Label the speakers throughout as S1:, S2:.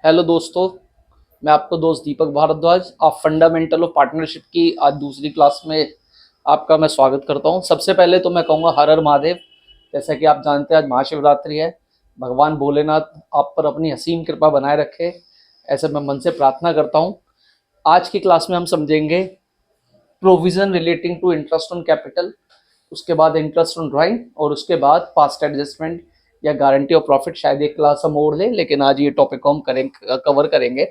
S1: Hello दोस्तों, मैं आपका दोस्त दीपक भारद्वाज। आप फंडामेंटल ऑफ पार्टनरशिप की आज दूसरी क्लास में आपका मैं स्वागत करता हूं। सबसे पहले तो मैं कहूँगा हर हर महादेव। जैसा कि आप जानते हैं आज महाशिवरात्रि है। भगवान भोलेनाथ आप पर अपनी असीम कृपा बनाए रखे, ऐसे मैं मन से प्रार्थना करता हूं। आज की क्लास में हम समझेंगे provision relating to interest on capital, उसके बाद इंटरेस्ट ऑन ड्राइंग और उसके बाद पास्ट एडजस्टमेंट या गारंटी ऑफ प्रॉफिट। शायद एक क्लास हम और लें, लेकिन आज ये टॉपिक को हम कवर करेंगे।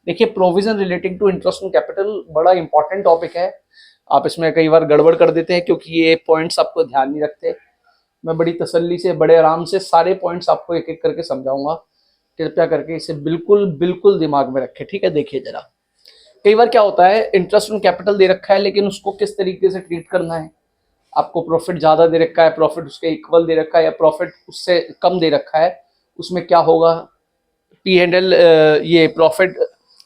S1: देखिए, provision relating to interest on capital बड़ा इंपॉर्टेंट टॉपिक है। आप इसमें कई बार गड़बड़ कर देते हैं क्योंकि ये पॉइंट्स आपको ध्यान नहीं रखते। मैं बड़ी तसल्ली से बड़े आराम से सारे पॉइंट्स आपको एक एक करके समझाऊंगा। कृपया करके इसे बिल्कुल बिल्कुल दिमाग में रखें, ठीक है। देखिए जरा, कई बार क्या होता है, इंटरेस्ट ऑन कैपिटल दे रखा है लेकिन उसको किस तरीके से ट्रीट करना है। आपको प्रॉफिट ज़्यादा दे रखा है, प्रॉफिट उसके इक्वल दे रखा है या प्रॉफिट उससे कम दे रखा है, उसमें क्या होगा। पी एंड एल, ये प्रॉफिट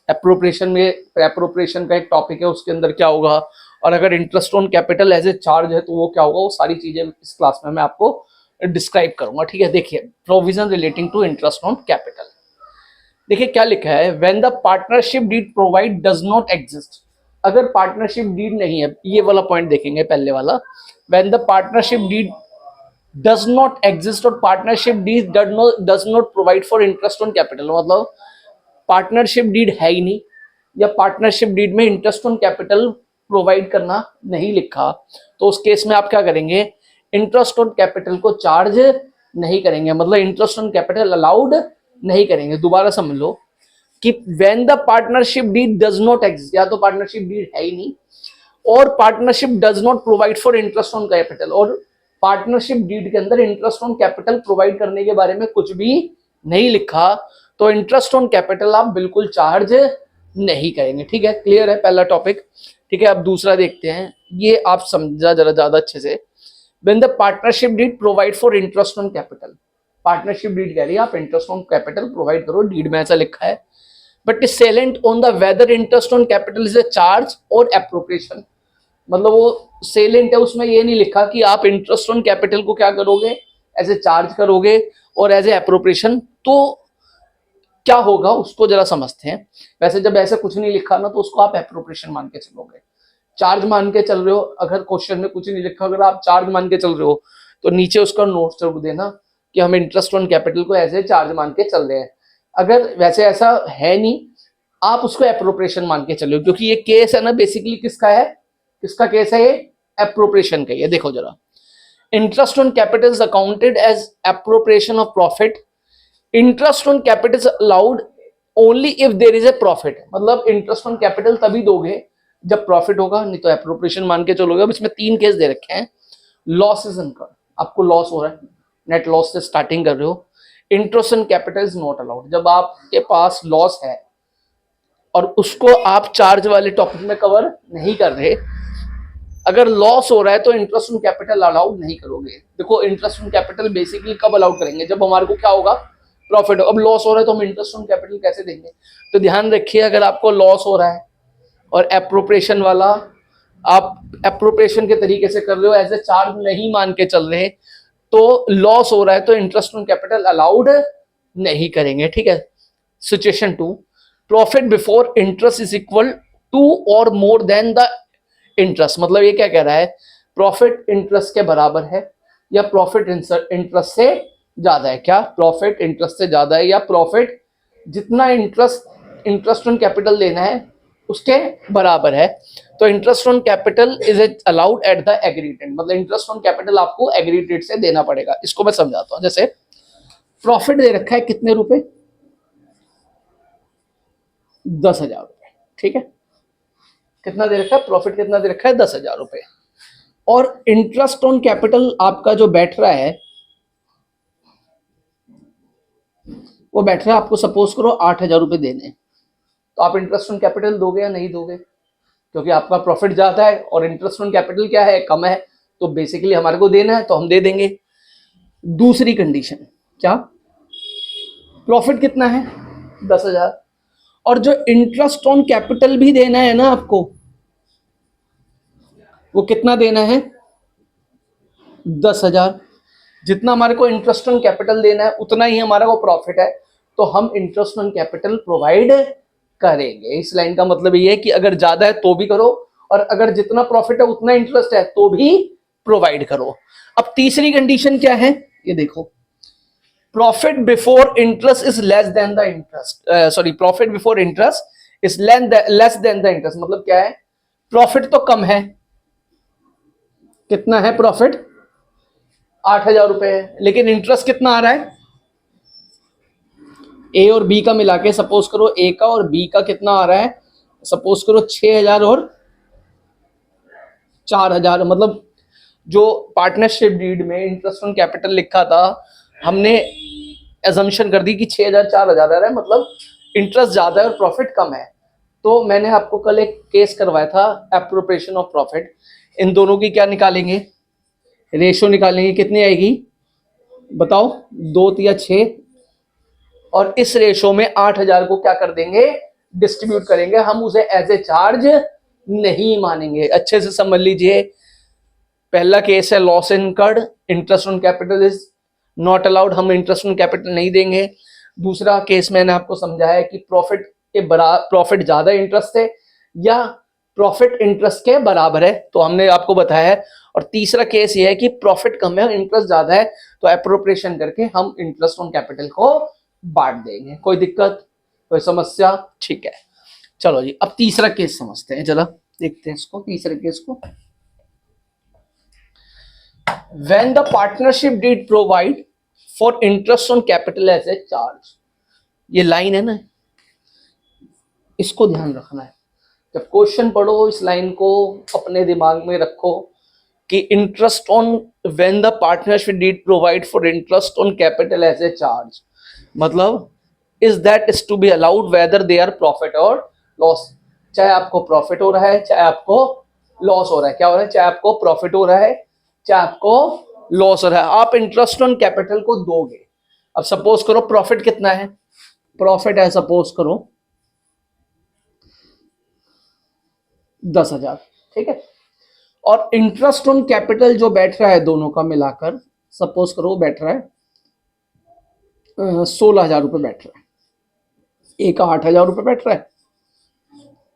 S1: अप्रोप्रिएशन में, अप्रोप्रिएशन का एक टॉपिक है, उसके अंदर क्या होगा। और अगर interest on capital as a charge है तो वो क्या होगा। वो सारी चीज़ें इस क्लास में मैं आपको डिस्क्राइब करूंगा, ठीक है। देखिए, provision relating to interest on capital. देखिए क्या लिखा है, when the partnership deed provide does not exist. अगर पार्टनरशिप डीड नहीं है, ये वाला पॉइंट देखेंगे पहले वाला। When the partnership deed does not exist और partnership deed does not provide for interest on capital, मतलब पार्टनरशिप डीड है ही नहीं या पार्टनरशिप डीड में इंटरेस्ट ऑन कैपिटल प्रोवाइड करना नहीं लिखा, तो उस केस में आप क्या करेंगे, इंटरेस्ट ऑन कैपिटल को चार्ज नहीं करेंगे, मतलब इंटरेस्ट ऑन कैपिटल अलाउड नहीं करेंगे। दोबारा समझ लो कि when the partnership deed does not exist, या तो पार्टनरशिप डीड है ही नहीं और partnership does not provide for interest on capital, और पार्टनरशिप डीड के अंदर इंटरेस्ट ऑन कैपिटल प्रोवाइड करने के बारे में कुछ भी नहीं लिखा, तो इंटरेस्ट ऑन कैपिटल आप बिल्कुल चार्ज नहीं करेंगे, ठीक है। क्लियर है पहला टॉपिक, ठीक है। अब दूसरा देखते हैं, ये आप समझा जरा ज्यादा अच्छे से। When the partnership deed provide for interest on capital, partnership deed कह रही है आप इंटरेस्ट ऑन कैपिटल प्रोवाइड करो, डीड में ऐसा लिखा है। But is silent on the whether interest on capital is a charge और एप्रोप्रिएशन, मतलब वो सेलेंट है, उसमें ये नहीं लिखा कि आप इंटरेस्ट ऑन कैपिटल को क्या करोगे, एज ए चार्ज करोगे और एज ए एप्रोप्रिएशन। तो क्या होगा उसको जरा समझते हैं। वैसे जब ऐसे कुछ नहीं लिखा ना तो उसको आप एप्रोप्रिएशन मान के चलोगे, चार्ज मान के चल रहे हो। अगर क्वेश्चन में कुछ नहीं लिखा, अगर आप चार्ज मान के चल रहे हो तो नीचे उसका नोट जरूर देना कि हम इंटरेस्ट ऑन कैपिटल को एज ए चार्ज मान के चल रहे हैं। अगर वैसे ऐसा है नहीं, आप उसको एप्रोप्रिएशन मान के चलो, क्योंकि ये केस है ना बेसिकली किसका है, किसका केस है ये, एप्रोप्रिएशन का। ये देखो जरा, interest on capital is accounted as appropriation of profit. Interest on capital is allowed only if there is a profit, मतलब इंटरेस्ट ऑन कैपिटल तभी दोगे जब प्रॉफिट होगा, नहीं तो एप्रोप्रिएशन मान के चलोगे। अब इसमें तीन केस दे रखे हैं। लॉस इज इनकर्ड, आपको लॉस हो रहा है, नेट लॉस से स्टार्टिंग कर रहे हो। Interest on capital is not allowed, जब आपके पास लॉस है और उसको आप चार्ज वाले टॉपिक में कवर नहीं कर रहे। अगर लॉस हो रहा है तो इंटरेस्ट ऑन कैपिटल अलाउड नहीं करोगे। देखो, इंटरेस्ट ऑन कैपिटल बेसिकली कब अलाउड करेंगे, जब हमारे को क्या होगा, प्रॉफिट। अब लॉस हो रहा है तो हम इंटरेस्ट ऑन कैपिटल कैसे देंगे। तो ध्यान रखिए, अगर आपको लॉस हो रहा है और एप्रोप्रिएशन वाला आप एप्रोप्रिएशन के तरीके से कर रहे हो, एज ए चार्ज नहीं मान के चल रहे, तो लॉस हो रहा है तो इंटरेस्ट ऑन कैपिटल अलाउड नहीं करेंगे, ठीक है। Situation 2, profit before interest is equal to और मोर देन द इंटरेस्ट, मतलब ये क्या कह रहा है, प्रॉफिट इंटरेस्ट के बराबर है या प्रॉफिट इंटरेस्ट से ज्यादा है। क्या प्रॉफिट इंटरेस्ट से ज्यादा है, या प्रॉफिट जितना इंटरेस्ट ऑन कैपिटल देना है उसके बराबर है। तो interest on capital is allowed at the agreed rate, मतलब इंटरेस्ट ऑन कैपिटल आपको एग्रीड रेट से देना पड़ेगा। इसको मैं समझाता हूं। जैसे प्रॉफिट दे रखा है कितने रुपए, 10,000 रुपए, ठीक है। कितना दे रखा है, प्रॉफिट कितना दे रखा है, 10,000 रुपए। और इंटरेस्ट ऑन कैपिटल आपका जो बैठ रहा है, वो बैठ रहा है आपको सपोज करो 8,000 रुपए देने, तो आप इंटरेस्ट ऑन कैपिटल दोगे या नहीं दोगे, क्योंकि आपका प्रॉफिट ज्यादा है और इंटरेस्ट ऑन कैपिटल क्या है, कम है, तो बेसिकली हमारे को देना है तो हम दे देंगे। दूसरी कंडीशन क्या, प्रॉफिट कितना है, 10,000, और जो इंटरेस्ट ऑन कैपिटल भी देना है ना आपको, वो कितना देना है, 10,000। जितना हमारे को इंटरेस्ट ऑन कैपिटल देना है उतना ही हमारा वो प्रॉफिट है। तो हम इंटरेस्ट ऑन कैपिटल प्रोवाइड करेंगे। इस लाइन का मतलब ये है कि अगर ज्यादा है तो भी करो, और अगर जितना प्रॉफिट है उतना इंटरेस्ट है तो भी प्रोवाइड करो। अब तीसरी कंडीशन क्या है, ये देखो, profit before interest is less than the interest, sorry, profit before interest is less than the interest. मतलब क्या है, प्रॉफिट तो कम है, कितना है प्रॉफिट, 8,000 रुपए है, लेकिन इंटरेस्ट कितना आ रहा है, ए और बी का मिला के, सपोज करो ए का और बी का कितना आ रहा है, सपोज करो 6,000 और 4,000। मतलब जो पार्टनरशिप डीड में इंटरेस्ट ऑन कैपिटल लिखा था, हमने एजम्पशन कर दी कि 6,000 4,000 आ रहा है, मतलब इंटरेस्ट ज्यादा है और प्रॉफिट कम है। तो मैंने आपको कल एक केस करवाया था, एप्रोप्रिएशन ऑफ प्रॉफिट। इन दोनों की क्या निकालेंगे, रेशो निकालेंगे, कितनी आएगी बताओ, 2 या 6, और इस रेशो में 8,000 को क्या कर देंगे, डिस्ट्रीब्यूट करेंगे। हम उसे एज ए चार्ज नहीं मानेंगे। अच्छे से समझ लीजिए, पहला केस है loss incurred, interest on capital is not allowed, हम इंटरेस्ट ऑन कैपिटल नहीं देंगे। दूसरा केस मैंने आपको समझाया कि प्रॉफिट ज्यादा इंटरेस्ट है या प्रॉफिट इंटरेस्ट के बराबर है, तो हमने आपको बताया है। और तीसरा केस ये है कि प्रॉफिट कम है, इंटरेस्ट ज्यादा है, तो एप्रोप्रिएशन करके हम इंटरेस्ट ऑन कैपिटल को बांट देंगे। कोई दिक्कत, कोई समस्या, ठीक है। चलो जी, अब तीसरा केस समझते हैं, चलो देखते हैं इसको, तीसरे केस को। When the partnership did provide for interest on capital as a charge, ये लाइन है ना, इसको ध्यान रखना है। जब क्वेश्चन पढ़ो इस लाइन को अपने दिमाग में रखो कि interest on, when the partnership deed provide for interest on capital as a charge, मतलब is that is to be allowed whether they are profit और लॉस। चाहे आपको प्रॉफिट हो रहा है, चाहे आपको लॉस हो रहा है, क्या हो रहा है, चाहे आपको प्रॉफिट हो रहा है, चाहे आपको लॉस हो रहा है, आप इंटरेस्ट ऑन कैपिटल को दोगे। अब सपोज करो प्रॉफिट कितना है, प्रॉफिट है सपोज करो 10,000, ठीक है, और इंटरेस्ट ऑन कैपिटल जो बैठ रहा है दोनों का मिलाकर, सपोज करो बैठ रहा है 16,000 रुपये बैठ रहा है, ए का 8,000 रुपये बैठ रहा है,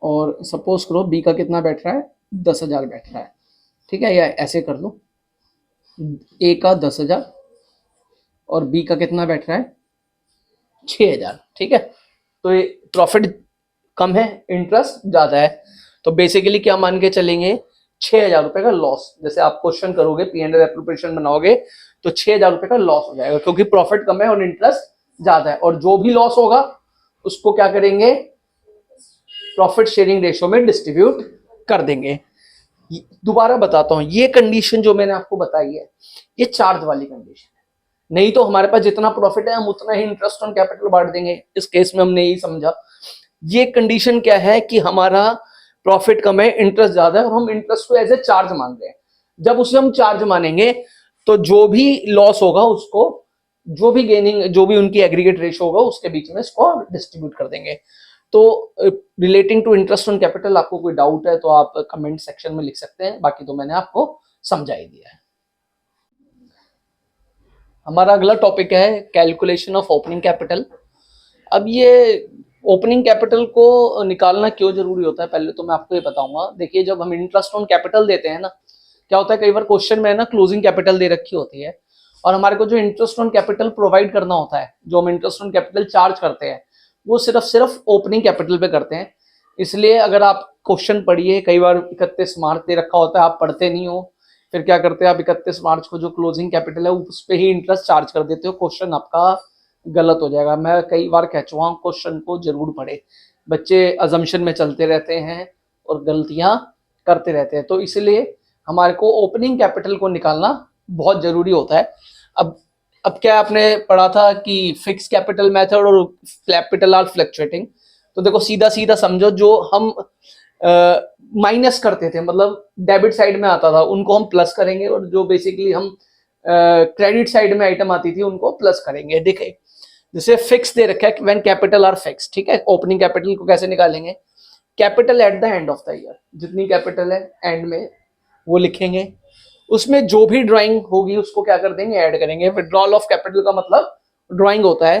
S1: और सपोज करो बी का कितना बैठ रहा है, 10,000 बैठ रहा है, ठीक है। या ऐसे कर लो, ए का 10,000 और बी का कितना बैठ रहा है, 6,000, ठीक है। तो ये प्रॉफिट कम है, इंटरेस्ट ज्यादा है, तो बेसिकली क्या मान के चलेंगे, 6,000 रुपए का लॉस। जैसे आप क्वेश्चन करोगे, पी एंड एल एप्रोप्रिएशन बनाओगे, तो 6,000 रुपए का लॉस हो जाएगा, क्योंकि प्रॉफिट कम है और इंटरेस्ट ज्यादा है। और जो भी लॉस होगा उसको क्या करेंगे, प्रॉफिट शेयरिंग रेशियो में डिस्ट्रीब्यूट कर देंगे। दोबारा बताता हूं, ये कंडीशन जो मैंने आपको बताई है, ये चार्ज वाली कंडीशन है। नहीं तो हमारे पास जितना प्रॉफिट है हम उतना ही इंटरेस्ट ऑन कैपिटल बांट देंगे। इस केस में हमने यही समझा। ये कंडीशन क्या है कि हमारा प्रॉफिट कम है, इंटरेस्ट ज्यादा है, और हम इंटरेस्ट को एज ए चार्ज मान रहे हैं। जब उसे हम चार्ज मानेंगे तो जो भी लॉस होगा उसको, जो भी गेनिंग, जो भी उनकी एग्रीगेट रेशियो होगा उसके बीच में इसको डिस्ट्रीब्यूट कर देंगे। तो relating to interest on capital आपको कोई डाउट है तो आप कमेंट सेक्शन में लिख सकते हैं, बाकी तो मैंने आपको समझा ही दिया है। हमारा अगला टॉपिक है कैलकुलेशन ऑफ ओपनिंग कैपिटल। अब ये ओपनिंग कैपिटल को निकालना क्यों जरूरी होता है, पहले तो मैं आपको ये बताऊंगा। देखिए, जब हम इंटरेस्ट ऑन कैपिटल देते हैं ना, क्या होता है, कई बार क्वेश्चन में ना क्लोजिंग कैपिटल दे रखी होती है, और हमारे को जो इंटरेस्ट ऑन कैपिटल प्रोवाइड करना होता है, जो हम इंटरेस्ट ऑन कैपिटल चार्ज करते हैं, वो सिर्फ ओपनिंग कैपिटल पे करते हैं। इसलिए अगर आप क्वेश्चन पढ़िए, कई बार 31 मार्च दे रखा होता है, आप पढ़ते नहीं हो, फिर क्या करते हैं आप 31 मार्च को जो क्लोजिंग कैपिटल है उस पर ही इंटरेस्ट चार्ज कर देते हो, क्वेश्चन आपका गलत हो जाएगा। मैं कई बार कह चुका हूँ, क्वेश्चन को जरूर पढ़े। बच्चे अजम्पशन में चलते रहते हैं और गलतियां करते रहते हैं, तो इसलिए हमारे को ओपनिंग कैपिटल को निकालना बहुत जरूरी होता है। अब क्या आपने पढ़ा था कि फिक्स कैपिटल मेथड और कैपिटल आर फ्लक्चुएटिंग। तो देखो, सीधा सीधा समझो, जो हम माइनस करते थे, मतलब डेबिट साइड में आता था, उनको हम प्लस करेंगे, और जो बेसिकली हम क्रेडिट साइड में आइटम आती थी उनको प्लस करेंगे। देखिए, जैसे फिक्स दे रखा है व्हेन कैपिटल आर फिक्स, ठीक है। ओपनिंग कैपिटल को कैसे निकालेंगे, capital at the end of the year, जितनी कैपिटल है एंड में वो लिखेंगे, उसमें जो भी ड्राइंग होगी उसको क्या कर देंगे, ऐड करेंगे। विड्रॉल ऑफ कैपिटल का मतलब ड्राइंग होता है।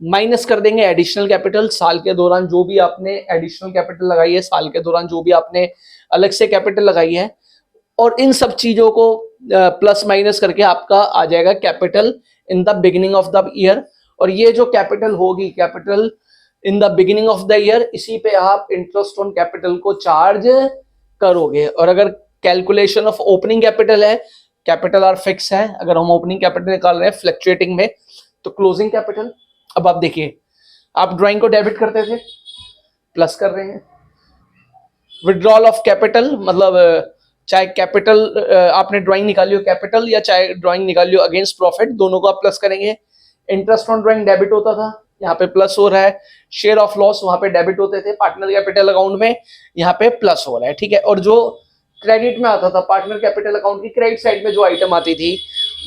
S1: माइनस कर देंगे एडिशनल कैपिटल, साल के दौरान जो भी आपने एडिशनल कैपिटल लगाई है, साल के दौरान जो भी आपने अलग से कैपिटल लगाई है, और इन सब चीजों को प्लस माइनस करके आपका आ जाएगा capital in the beginning of the year. और ये जो कैपिटल होगी, capital in the beginning of the year, इसी पे आप इंटरेस्ट ऑन कैपिटल को चार्ज करोगे। और अगर कैलकुलेशन ऑफ ओपनिंग कैपिटल है, कैपिटल आर फिक्स है, अगर हम ओपनिंग कैपिटल निकाल रहे हैं फ्लक्चुएटिंग में, तो क्लोजिंग कैपिटल, अब आप देखिए, आप ड्राइंग को डेबिट करते थे, प्लस कर रहे हैं। विड्रॉल ऑफ कैपिटल मतलब चाहे कैपिटल आपने ड्राइंग निकाली हो कैपिटल, या चाहे ड्राइंग निकाली हो अगेंस्ट प्रॉफिट, दोनों को आप प्लस करेंगे। इंटरेस्ट ऑन ड्राइंग डेबिट होता था, यहाँ पे प्लस हो रहा है। शेयर ऑफ लॉस वहां पे डेबिट होते थे पार्टनर कैपिटल अकाउंट में, यहाँ पे प्लस हो रहा है, ठीक है। और जो क्रेडिट में आता था पार्टनर कैपिटल अकाउंट की क्रेडिट साइड में जो आइटम आती थी,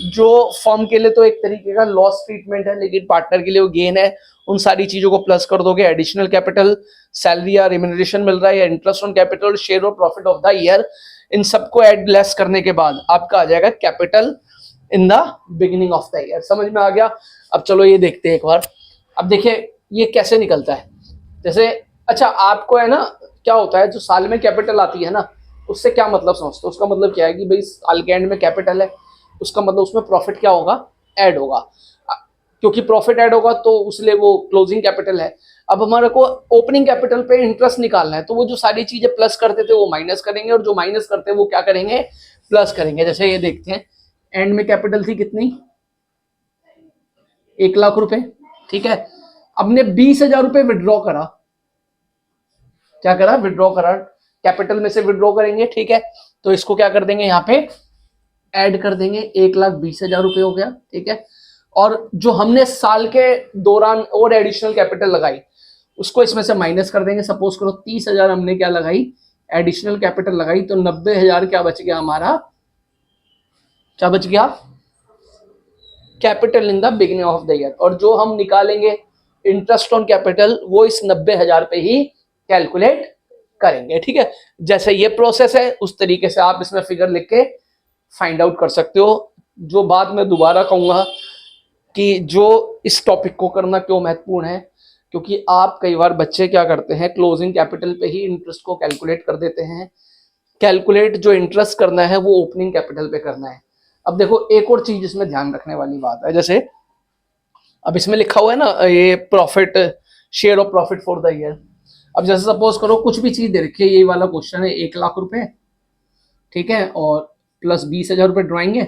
S1: जो फर्म के लिए तो एक तरीके का लॉस ट्रीटमेंट है, लेकिन पार्टनर के लिए वो गेन है, उन सारी चीजों को प्लस कर दोगे। एडिशनल कैपिटल, सैलरी या रिम्यूनरेशन मिल रहा है, या इंटरेस्ट ऑन कैपिटल, शेयर और प्रॉफिट ऑफ द ईयर, इन सबको एड लेस करने के बाद आपका आ जाएगा capital in the beginning of the year. समझ में आ गया? अब चलो ये देखते हैं एक बार। अब देखिए ये कैसे निकलता है। जैसे अच्छा आपको है ना, क्या होता है जो साल में कैपिटल आती है ना, उससे क्या मतलब समझते हो? उसका मतलब क्या है कि भाई साल के एंड में कैपिटल है, उसका मतलब उसमें प्रॉफिट क्या होगा, ऐड होगा, क्योंकि प्रॉफिट ऐड होगा तो उसलिए वो क्लोजिंग कैपिटल है। अब हमारे को ओपनिंग कैपिटल पे इंटरेस्ट निकालना है, तो वो जो सारी चीजें प्लस करते थे वो माइनस करेंगे, और जो माइनस करते हैं वो क्या करेंगे, प्लस करेंगे। जैसे ये देखते हैं, एंड में कैपिटल थी कितनी, 1,00,000 रुपए, ठीक है। हमने 20,000 रुपए विड्रॉ करा, क्या करा, विड्रॉ करा, कैपिटल में से विड्रॉ करेंगे, ठीक है। तो इसको क्या कर देंगे, यहाँ पे ऐड कर देंगे, 1,20,000 रुपए हो गया, ठीक है। और जो हमने साल के दौरान और एडिशनल कैपिटल लगाई, उसको इसमें से माइनस कर देंगे। सपोज करो 30,000 हमने क्या लगाई, एडिशनल कैपिटल लगाई, तो 90,000 क्या बच गया हमारा, क्या बच गया, capital in the beginning of the year. और जो हम निकालेंगे इंटरेस्ट ऑन कैपिटल, वो इस 90,000 पे ही कैलकुलेट करेंगे, ठीक है। जैसे ये प्रोसेस है, उस तरीके से आप इसमें फिगर लिख के फाइंड आउट कर सकते हो। जो बात मैं दोबारा कहूंगा कि जो इस टॉपिक को करना क्यों महत्वपूर्ण है, क्योंकि आप कई बार बच्चे क्या करते हैं, क्लोजिंग कैपिटल पे ही इंटरेस्ट को कैलकुलेट कर देते हैं। कैलकुलेट जो इंटरेस्ट करना है वो ओपनिंग कैपिटल पे करना है। अब देखो एक और चीज इसमें ध्यान रखने वाली बात है, जैसे अब इसमें लिखा हुआ है ना, ये profit, share of profit for the year. अब जैसे सपोज करो कुछ भी चीज दे रखी है, ये वाला क्वेश्चन है, 1,00,000 रुपए, ठीक है, और प्लस 20,000 रुपए ड्राइंग है,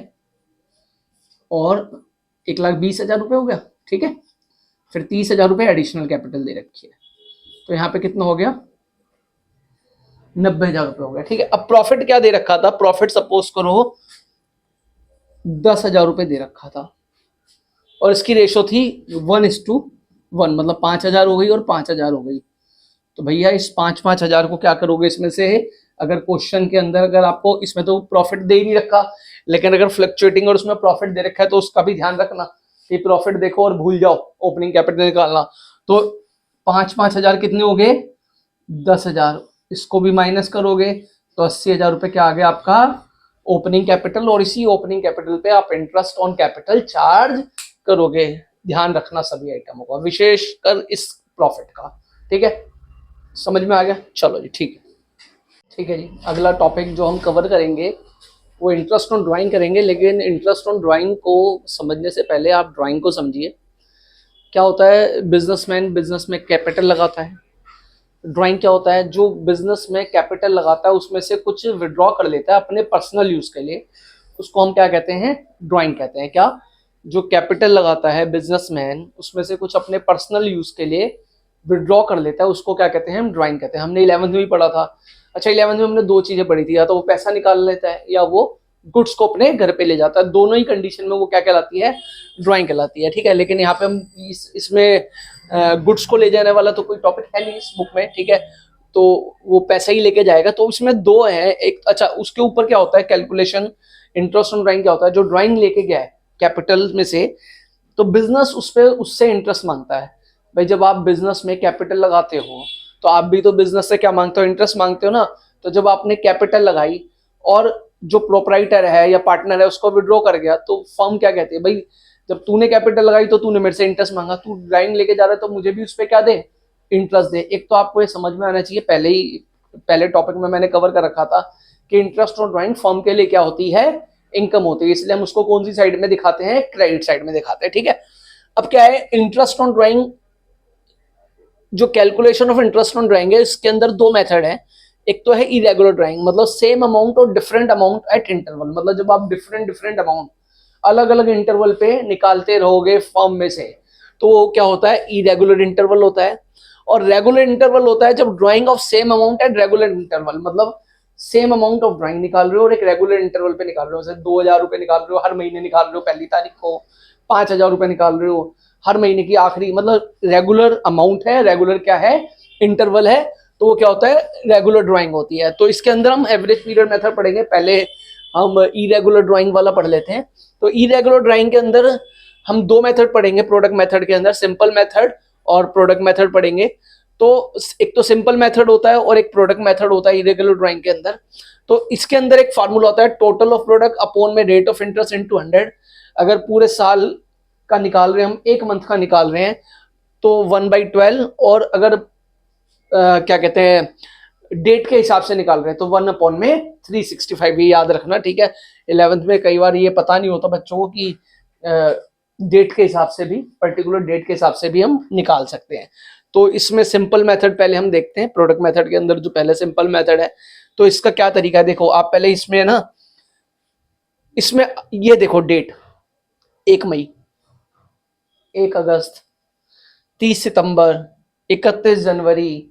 S1: और 1,20,000 रुपए हो गया, ठीक है। फिर 30,000 रुपए एडिशनल कैपिटल दे रखी है, तो यहाँ पे कितना हो गया, 90,000 रुपए हो गया, ठीक है। अब प्रॉफिट क्या दे रखा था, प्रॉफिट सपोज करो 10,000 रुपए दे रखा था, और इसकी रेशो थी 1:1, मतलब 5,000 हो गई और 5,000 हो गई। तो भैया इस 5,000 को क्या करोगे, इसमें से अगर क्वेश्चन के अंदर, अगर आपको इसमें तो प्रॉफिट दे ही नहीं रखा, लेकिन अगर फ्लक्चुएटिंग और उसमें प्रॉफिट दे रखा है तो उसका भी ध्यान रखना कि प्रॉफिट देखो और भूल जाओ ओपनिंग कैपिटल निकालना। तो 5,000 कितने हो गए, 10,000, इसको भी माइनस करोगे तो 80,000 रुपए क्या आ गया आपका ओपनिंग कैपिटल, और इसी ओपनिंग कैपिटल पे आप इंटरेस्ट ऑन कैपिटल चार्ज करोगे। ध्यान रखना सभी आइटमों का, विशेषकर इस प्रॉफिट का, ठीक है। समझ में आ गया? चलो जी, ठीक है, ठीक है जी। अगला टॉपिक जो हम कवर करेंगे वो इंटरेस्ट ऑन ड्राइंग करेंगे, लेकिन इंटरेस्ट ऑन ड्राइंग को समझने से पहले आप ड्राइंग को समझिए। क्या होता है, बिजनेसमैन बिजनेस में कैपिटल लगाता है। ड्राइंग क्या होता है, जो बिजनेस में कैपिटल लगाता है उसमें से कुछ विड्रॉ कर लेता है अपने पर्सनल यूज के लिए, उसको हम क्या कहते हैं, ड्राइंग कहते हैं। क्या, जो कैपिटल लगाता है बिजनेसमैन, उसमें से कुछ अपने पर्सनल यूज के लिए विड्रॉ कर लेता है, उसको क्या कहते हैं, हम ड्राइंग कहते हैं। हमने 11वीं में भी पढ़ा था। अच्छा 11वीं में हमने दो चीजें पढ़ी थी, या तो वो पैसा निकाल लेता है या वो गुड्स को अपने घर पे ले जाता है। दोनों ही कंडीशन में वो क्या कहलाती है, ड्राइंग कहलाती है, ठीक है। लेकिन यहाँ पे हम इसमें गुड्स को ले जाने वाला तो कोई टॉपिक है नहीं इस बुक में, ठीक है। तो वो पैसा ही लेके जाएगा। तो इसमें दो है, एक अच्छा उसके ऊपर क्या होता है कैलकुलेशन, इंटरेस्ट ऑन ड्राइंग क्या होता है, जो ड्राइंग लेके गया है कैपिटल में से, तो बिजनेस उस पर उससे इंटरेस्ट मांगता है। भाई जब आप बिजनेस में कैपिटल लगाते हो तो आप भी तो बिजनेस से क्या मांगते हो, इंटरेस्ट मांगते हो ना। तो जब आपने कैपिटल लगाई और जो प्रोपराइटर है या पार्टनर है उसको विड्रॉ कर गया, तो फर्म क्या कहती है, भाई जब तूने कैपिटल लगाई तो तूने मेरे से इंटरेस्ट मांगा, तू ड्राइंग लेके जा रहा है तो मुझे भी उस पर क्या दे, इंटरेस्ट दे। एक तो आपको ये समझ में आना चाहिए, पहले टॉपिक में मैंने कवर कर रखा था कि इंटरेस्ट ऑन ड्राइंग फर्म के लिए क्या होती है, इनकम होती है, इसलिए हम उसको कौन सी साइड में दिखाते हैं, क्रेडिट साइड में दिखाते हैं, ठीक है। अब क्या है, इंटरेस्ट ऑन ड्राइंग, जो calculation of interest on drawing है, इसके अंदर दो मेथड है। एक तो है इरेगुलर ड्राइंग, मतलब सेम अमाउंट और डिफरेंट अमाउंट एट इंटरवल, मतलब जब आप डिफरेंट डिफरेंट अमाउंट अलग अलग इंटरवल पे निकालते रहोगे फर्म में से, तो क्या होता है, इरेगुलर इंटरवल होता है। और रेगुलर इंटरवल होता है जब drying of same amount at regular interval, मतलब सेम अमाउंट ऑफ ड्राइंग निकाल रहे हो और एक रेगुलर इंटरवल पे निकाल रहे हो। जैसे 2,000 रुपए निकाल रहे हो हर महीने, निकाल रहे हो पहली तारीख को, 5,000 रुपए निकाल रहे हो हर महीने की आखिरी, मतलब रेगुलर अमाउंट है, रेगुलर क्या है, इंटरवल है, तो वो क्या होता है, रेगुलर ड्राइंग होती है। तो इसके अंदर हम एवरेज पीरियड मेथड पढ़ेंगे, पहले हम इरेगुलर ड्राइंग वाला पढ़ लेते हैं। तो इरेगुलर ड्राइंग के अंदर हम दो मेथड पढ़ेंगे, प्रोडक्ट मेथड के अंदर सिंपल मेथड और प्रोडक्ट मेथड पढ़ेंगे। तो एक तो सिंपल मेथड होता है और एक प्रोडक्ट मेथड होता है इरेगुलर ड्राइंग के अंदर। तो इसके अंदर एक फार्मूला होता है, टोटल ऑफ प्रोडक्ट अपॉन में रेट ऑफ इंटरेस्ट इनटू 100। अगर पूरे साल का निकाल रहे हैं हम, एक मंथ का निकाल रहे हैं तो 1/12, और अगर क्या कहते हैं डेट के हिसाब से निकाल रहे हैं तो 1 अपॉन में 365, ये याद रखना, ठीक है। 11th में कई बार ये पता नहीं होता बच्चों को कि डेट के हिसाब से भी, पर्टिकुलर डेट के हिसाब से भी हम निकाल सकते हैं। तो इसमें सिंपल मेथड पहले हम देखते हैं, प्रोडक्ट मेथड के अंदर जो पहले सिंपल मेथड है, तो इसका क्या तरीका है, देखो आप पहले इसमें ना, इसमें ये देखो डेट 1 मई, 1 अगस्त, 30 सितंबर, 31 जनवरी,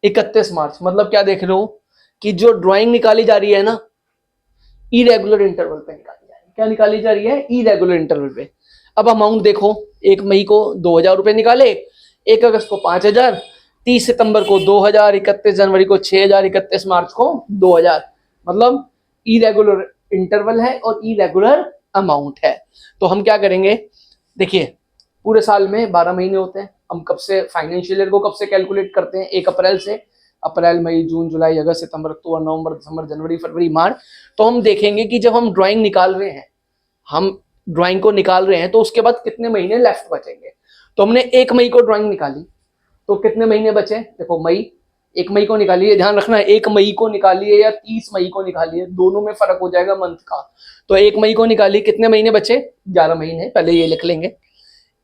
S1: 31 मार्च, मतलब क्या देख रहे हो कि जो ड्राइंग निकाली जा रही है ना, इरेगुलर इंटरवल पे निकाली जा रही है। क्या निकाली जा रही है, इरेगुलर इंटरवल पे। अब अमाउंट देखो, 1 मई को 2,000 रुपए निकाले, 1 अगस्त को 5,000, 30 सितंबर को 2,000, 31 जनवरी को 6,000, 31 मार्च को 2,000, मतलब इरेगुलर इंटरवल है और इरेगुलर अमाउंट है। तो हम क्या करेंगे, देखिए पूरे साल में 12 महीने होते हैं, हम कब से फाइनेंशियल ईयर को कब से कैलकुलेट करते हैं, 1 अप्रैल से। अप्रैल, मई, जून, जुलाई, अगस्त, सितंबर, अक्टूबर, नवंबर, दिसंबर, जनवरी, फरवरी, मार्च। तो हम देखेंगे कि जब हम ड्राइंग निकाल रहे हैं, हम ड्राइंग को निकाल रहे हैं, तो उसके बाद कितने महीने लेफ्ट बचेंगे। तो हमने 1 मई को ड्राइंग निकाली, तो कितने महीने बचे, देखो मई, 1 मई को निकालिए, ध्यान रखना 1 मई को निकालिए या 30 मई को निकालिए, दोनों में फर्क हो जाएगा मंथ का। तो 1 मई को निकाली, कितने महीने बचे, 11 महीने, पहले ये लिख लेंगे।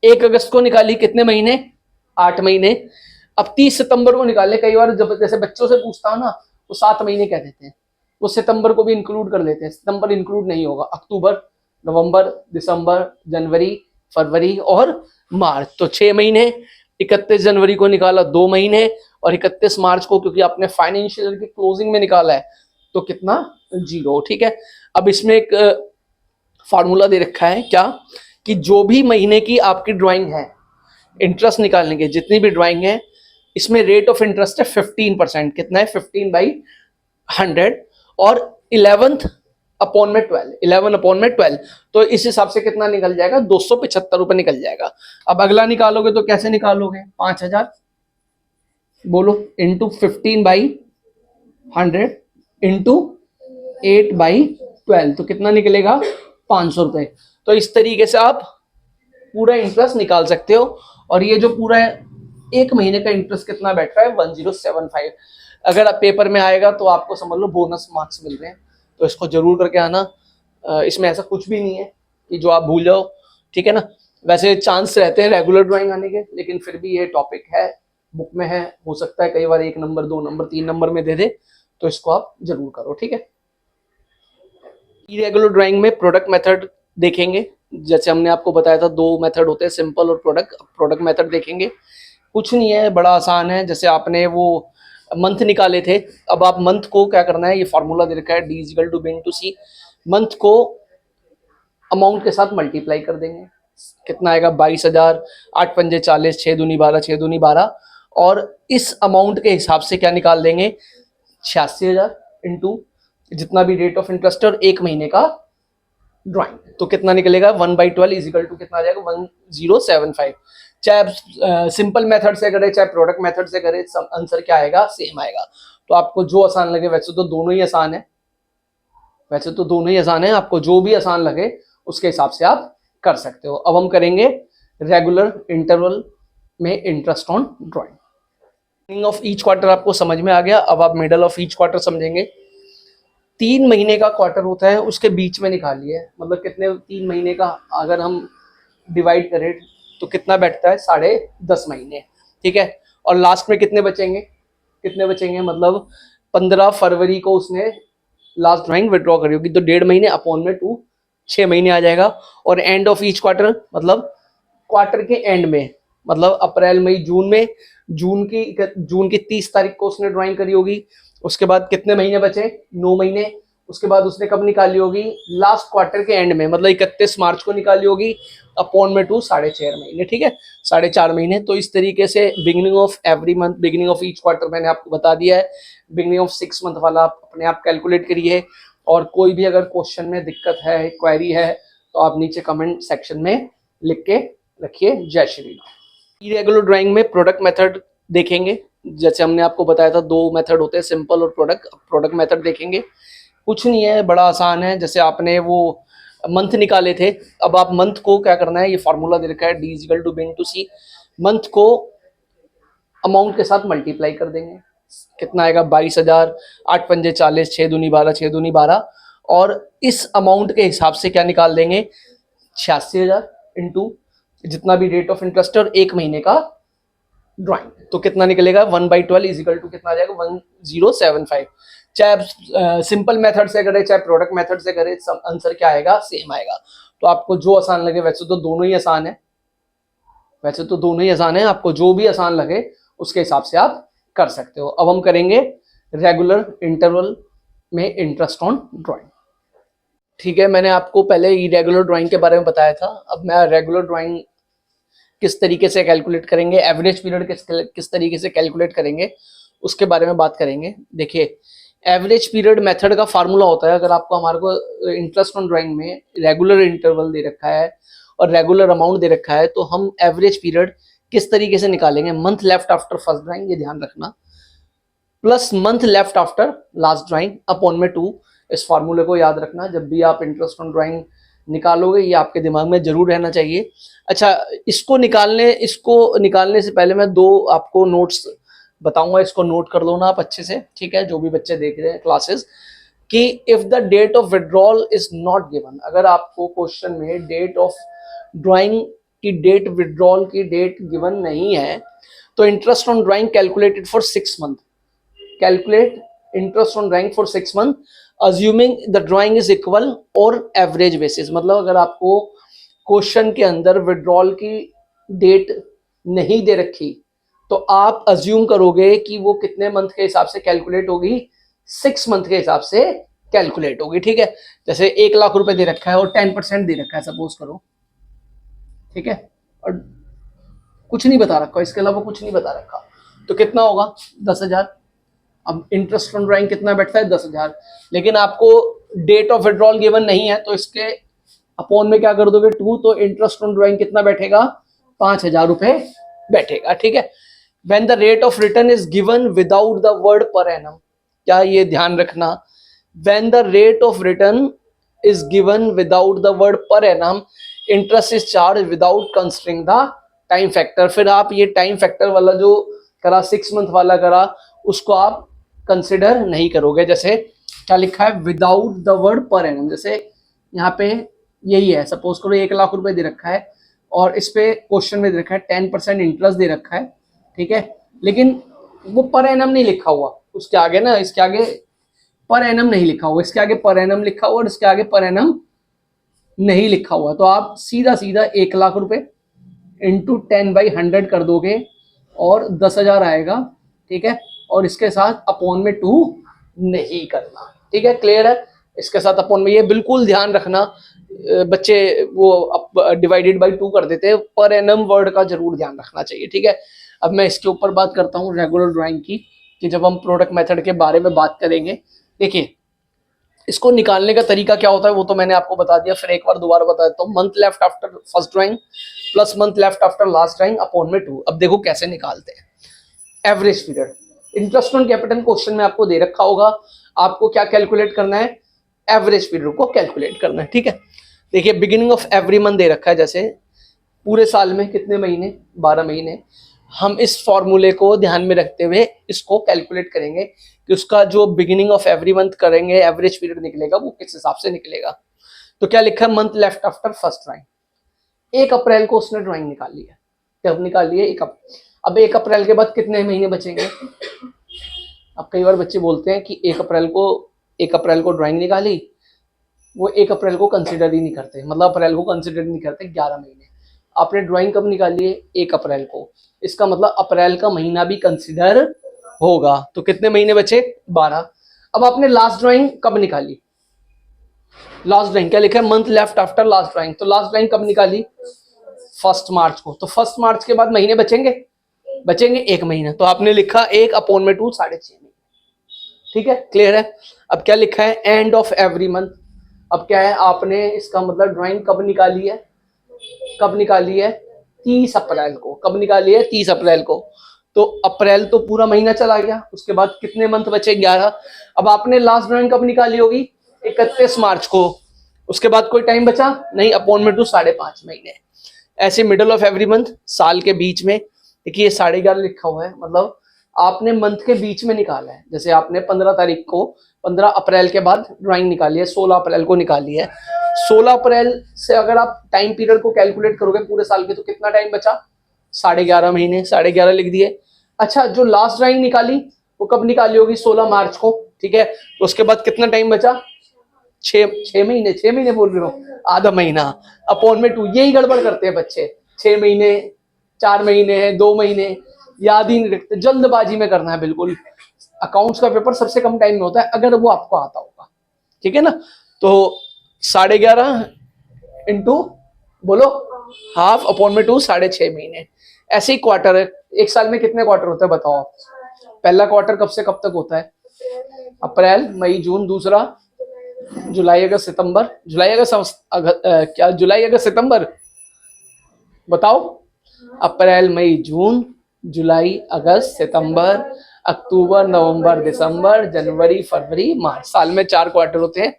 S1: 1 अगस्त को निकाली, कितने महीने, 8 महीने। अब 30 सितंबर को निकाले, कई बार जब जैसे बच्चों से पूछता हूं ना, तो 7 महीने कह देते हैं, वो सितंबर को भी इंक्लूड कर लेते हैं, सितंबर इंक्लूड नहीं होगा, अक्टूबर, नवंबर, दिसंबर, जनवरी, फरवरी और मार्च, तो 6 महीने। 31 जनवरी को निकाला, 2 महीने, और 31 मार्च को क्योंकि आपने फाइनेंशियल ईयर की क्लोजिंग में निकाला है, तो कितना, 0, ठीक है। अब इसमें एक फार्मूला दे रखा है, क्या, कि जो भी महीने की आपकी ड्राइंग है, इंटरेस्ट निकालने के जितनी भी ड्राइंग है, इसमें रेट ऑफ इंटरेस्ट है 15%, कितना है, 15/100, और 11th अपॉन में 12, 11 अपॉन में 12, तो इस हिसाब से कितना निकल जाएगा, 275 रुपए निकल जाएगा। अब अगला निकालोगे तो कैसे निकालोगे, 5,000 बोलो इंटू 15/100 इंटू 8/12, तो कितना निकलेगा, 500 रुपए। तो इस तरीके से आप पूरा इंटरेस्ट निकाल सकते हो। और ये जो पूरा है, 1 महीने का इंटरेस्ट कितना बैठ रहा है, 1075। अगर आप पेपर में आएगा तो आपको समझ लो बोनस मार्क्स मिल रहे हैं, तो इसको जरूर करके आना। इसमें ऐसा कुछ भी नहीं है कि जो आप भूल जाओ, ठीक है ना। वैसे चांस रहते हैं रेगुलर ड्राइंग आने के, लेकिन फिर भी ये टॉपिक है, बुक में है, हो सकता है कई बार 1 नंबर, 2 नंबर, 3 नंबर में दे दे, तो इसको आप जरूर करो, ठीक है। इरेगुलर ड्राइंग में प्रोडक्ट मेथड देखेंगे, जैसे हमने आपको बताया था 2 मेथड होते हैं, सिंपल और प्रोडक्ट मेथड देखेंगे। कुछ नहीं है, बड़ा आसान है। जैसे आपने वो मंथ निकाले थे, अब आप मंथ को क्या करना है, ये फॉर्मूला दे रखा है, D = B × C। मंथ को अमाउंट के साथ मल्टीप्लाई कर देंगे, कितना आएगा, 22,000, 8 पंजे 40, 6 दूनी 12, 6 दूनी 12, और इस अमाउंट के हिसाब से क्या निकाल देंगे, 86,000 इंटू जितना भी रेट ऑफ इंटरेस्ट है और 1 महीने का ड्राइंग, तो कितना निकलेगा, 1/12 = कितना आ जाएगा, 1075। चाहे आप सिंपल मेथड से करें चाहे प्रोडक्ट मेथड से करें, आंसर क्या आएगा, सेम आएगा। तो आपको जो आसान लगे, वैसे तो दोनों ही आसान है, आपको जो भी आसान लगे उसके हिसाब से आप कर सकते हो। अब हम करेंगे रेगुलर इंटरवल में interest on drawing. Beginning of each quarter आपको समझ में आ गया। अब आप मिडल ऑफ ईच क्वार्टर समझेंगे। 3 महीने का क्वार्टर होता है, उसके बीच में निकालिए, मतलब कितने 3 महीने का अगर हम डिवाइड करें तो कितना बैठता है, 10.5 महीने, ठीक है। और लास्ट में कितने बचेंगे, मतलब 15 फरवरी को उसने लास्ट ड्राइंग विड्रॉ करी होगी, तो 1.5 महीने अपॉन में 2, 6 महीने आ जाएगा। और एंड ऑफ ईच क्वार्टर मतलब क्वार्टर के एंड में, मतलब अप्रैल मई जून में, जून की 30 तारीख को उसने ड्राइंग करी होगी। उसके बाद कितने महीने बचे, 9 महीने। उसके बाद उसने कब निकाली होगी, लास्ट क्वार्टर के एंड में, मतलब 31 मार्च को निकाली होगी, अपॉन में 2, 4.5 महीने, ठीक है, 4.5 महीने। तो इस तरीके से beginning of every month, beginning of each quarter मैंने आपको बता दिया है। बिगिनिंग ऑफ 6 मंथ वाला आप अपने आप कैलकुलेट करिए। और कोई भी अगर क्वेश्चन में दिक्कत है, क्वेरी है, तो आप नीचे कमेंट सेक्शन में लिख के रखिए। जय श्री राम। इरेगुलर ड्राइंग में प्रोडक्ट मेथड देखेंगे। जैसे हमने आपको बताया था 2 मेथड होते हैं, सिंपल और प्रोडक्ट मेथड देखेंगे। कुछ नहीं है, बड़ा आसान है। जैसे आपने वो मंथ निकाले थे, अब आप मंथ को क्या करना है, ये फॉर्मूला दे रखा है D = B * C। मंथ को अमाउंट के साथ मल्टीप्लाई कर देंगे, कितना आएगा, 22,000, 8 पंजे 40, 6 दूनी 12, 6 दूनी 12। और इस अमाउंट के हिसाब से क्या निकाल देंगे, 86,000 इंटू जितना भी रेट ऑफ इंटरेस्ट है और 1 महीने का ड्राइंग, तो कितना निकलेगा, 1/12 इजिकल टू कितना आ जाएगा, 1075। चाहे आप सिंपल मेथड से करें चाहे प्रोडक्ट मेथड से करें, आंसर क्या आएगा, सेम आएगा। तो आपको जो आसान लगे, वैसे तो दोनों ही आसान है, आपको जो भी आसान लगे उसके हिसाब से आप कर सकते हो। अब हम करेंगे रेगुलर इंटरवल में इंटरेस्ट ऑन ड्राइंग, ठीक है। मैंने आपको पहले इरेगुलर ड्राइंग के बारे में बताया था। अब मैं रेगुलर ड्राइंग किस तरीके से कैलकुलेट करेंगे, एवरेज पीरियड किस तरीके से कैलकुलेट करेंगे, उसके बारे में बात करेंगे। देखिए, एवरेज पीरियड मेथड का फार्मूला होता है, अगर आपको हमारे को इंटरेस्ट ऑन ड्राइंग में रेगुलर इंटरवल दे रखा है और रेगुलर अमाउंट दे रखा है, तो हम एवरेज पीरियड किस तरीके से निकालेंगे, month left after first drawing, ये ध्यान रखना, plus month left after last drawing upon में 2। इस फार्मूले को याद रखना जब भी आप इंटरेस्ट ऑन ड्राइंग निकालोगे, ये आपके दिमाग में जरूर रहना चाहिए। अच्छा, इसको निकालने से पहले मैं 2 आपको नोट्स बताऊंगा, इसको नोट कर लो ना आप अच्छे से, ठीक है, जो भी बच्चे देख रहे हैं क्लासेस, कि if the date of withdrawal is not given, अगर आपको क्वेश्चन में डेट ऑफ ड्राइंग की डेट, विड्रॉल की डेट गिवन नहीं है, तो interest on drawing calculated for 6 month, calculate interest on drawing for 6 month assuming the drawing is equal और average basis. मतलब अगर आपको क्वेश्चन के अंदर विड्रॉल की डेट नहीं दे रखी, तो आप अज्यूम करोगे कि वो कितने मंथ के हिसाब से कैलकुलेट होगी, 6 मंथ के हिसाब से कैलकुलेट होगी, ठीक है। जैसे 1 लाख रुपए दे रखा है और 10% दे रखा है, सपोज करो, ठीक है, और कुछ नहीं बता रखा, इसके अलावा कुछ नहीं बता रखा, तो कितना होगा, 10,000। अब इंटरेस्ट ऑन ड्राइंग कितना बैठता है, 10,000, लेकिन आपको डेट ऑफ विड्रॉल गिवन नहीं है, तो इसके अपॉन में क्या कर दोगे, 2, तो इंटरेस्ट ऑन ड्राइंग कितना बैठेगा, 5,000 रुपए बैठेगा, ठीक है। When the rate of return is given without the word per annum, क्या ये ध्यान रखना, when the rate of return is given without the word per annum, interest is charge without considering the time factor. फिर आप ये time factor वाला जो करा, 6 मंथ वाला करा, उसको आप कंसिडर नहीं करोगे। जैसे क्या लिखा है, without the word per annum, जैसे यहाँ पे यही है, सपोज करो 1 लाख रुपए दे रखा है और इस पे क्वेश्चन में दे रखा है 10% इंटरेस्ट दे रखा है, ठीक है, लेकिन वो पर एनम नहीं लिखा हुआ, उसके आगे ना, इसके आगे पर एनम नहीं लिखा हुआ, इसके आगे पर एनम लिखा हुआ और इसके आगे पर एनम नहीं लिखा हुआ, तो आप सीधा 1 लाख रुपए इंटू 10/100 कर दोगे और 10,000 आएगा, ठीक है, और इसके साथ अपॉन में 2 नहीं करना, ठीक है, क्लियर है। इसके साथ अपॉन में, ये बिल्कुल ध्यान रखना, बच्चे वो डिवाइडेड बाय 2 कर देते हैं, पर एनम वर्ड का जरूर ध्यान रखना चाहिए, ठीक है। अब मैं इसके ऊपर बात करता हूँ रेगुलर ड्राइंग की, कि जब हम प्रोडक्ट मेथड के बारे में बात करेंगे, देखिए इसको निकालने का तरीका क्या होता है वो तो मैंने आपको बता दिया, फिर एक बार दोबारा बता देता हूँ। Month left after first drawing plus month left after last drawing upon में 2। अब देखो कैसे निकालते हैं। Average period, interest on capital question में आपको दे रखा होगा, आपको क्या कैलकुलेट करना है, एवरेज पीरियड को कैलकुलेट करना है, ठीक है। देखिए बिगिनिंग ऑफ एवरी मंथ दे रखा है, जैसे पूरे साल में कितने महीने, 12 महीने। हम इस फॉर्मूले को ध्यान में रखते हुए इसको कैलकुलेट करेंगे कि उसका जो बिगिनिंग ऑफ एवरी मंथ करेंगे एवरेज पीरियड निकलेगा वो किस हिसाब से निकलेगा। तो क्या लिखा है, month left after first drawing. 1 अप्रैल को उसने ड्राइंग निकाली है, कब निकाली है, अब 1 अप्रैल के बाद कितने महीने बचेंगे। अब कई बार बच्चे बोलते हैं कि 1 अप्रैल को ड्राइंग निकाली, वो 1 अप्रैल को कंसिडर ही नहीं करते, मतलब अप्रैल को कंसिडर नहीं करते, 11 महीने। आपने ड्राइंग कब निकाली है, 1 अप्रैल को, इसका मतलब अप्रैल का महीना भी कंसिडर होगा। तो कितने महीने बचे, 12। अब आपने लास्ट ड्राइंग कब निकाली, लास्ट ड्राइंग क्या लिखा है, month left after last drawing. तो लास्ट ड्राइंग कब निकाली, 1 मार्च को। तो 1 मार्च के बाद महीने बचेंगे, 1 महीना। तो आपने लिखा 1/2 6.5 महीने। ठीक है, क्लियर है। अब क्या लिखा है, एंड ऑफ एवरी मंथ। अब क्या है, आपने इसका मतलब ड्राइंग कब निकाली है, 30 अप्रैल को। कब निकाली है, 30 अप्रैल को। तो अप्रैल तो पूरा महीना चला गया, उसके बाद कितने मंथ बचे, 11। अब आपने लास्ट ड्राइंग कब निकाली होगी, 31 मार्च को। उसके बाद कोई टाइम बचा नहीं, (2 5.5 महीने। ऐसे मिडल ऑफ एवरी मंथ, साल के बीच में। देखिए 11.5 लिखा हुआ है, मतलब आपने मंथ के बीच में निकाला है। जैसे आपने 15 तारीख को, 15 अप्रैल के बाद ड्राइंग निकाली है, 16 अप्रैल को निकाली है। 16 अप्रैल से अगर आप टाइम पीरियड को कैलकुलेट करोगे पूरे साल के, तो कितना टाइम बचा, 11.5 महीने, 11.5 लिख दिए। अच्छा, जो लास्ट ड्राइंग निकाली वो कब निकाली होगी, 16 मार्च को। ठीक है, तो उसके बाद कितना टाइम बचा, 6 महीने, 6 महीने बोल रहे हो, आधा महीना। (2) यही गड़बड़ करते हैं बच्चे, 6 महीने, 4 महीने, 2 महीने, याद ही नहीं रखते, जल्दबाजी में करना है बिल्कुल। अकाउंट्स का पेपर सबसे कम टाइम में होता है, अगर वो आपको आता होगा। ठीक है ना। तो 11.5 इंटू, बोलो, (2) 6.5 महीने। ऐसे ही क्वार्टर है, एक साल में कितने क्वार्टर होते हैं बताओ आप। पहला क्वार्टर कब से कब तक होता है, अप्रैल मई जून। दूसरा जुलाई अगस्त सितंबर, जुलाई अगस्त सितंबर, बताओ। अप्रैल मई जून, जुलाई अगस्त सितंबर, अक्टूबर नवंबर दिसंबर, जनवरी फरवरी मार्च। साल में 4 क्वार्टर होते हैं।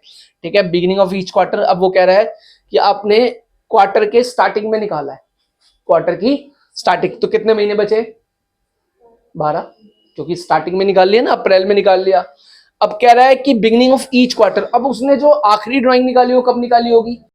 S1: ठीक है, बिगिनिंग ऑफ ईच क्वार्टर। अब वो कह रहा है कि आपने क्वार्टर के स्टार्टिंग में निकाला है, क्वार्टर की स्टार्टिंग। तो कितने महीने बचे, 12, क्योंकि स्टार्टिंग में निकाल लिया ना, अप्रैल में निकाल लिया। अब कह रहा है कि बिगिनिंग ऑफ ईच क्वार्टर। अब उसने जो आखिरी ड्राइंग निकाली हो कब निकाली होगी,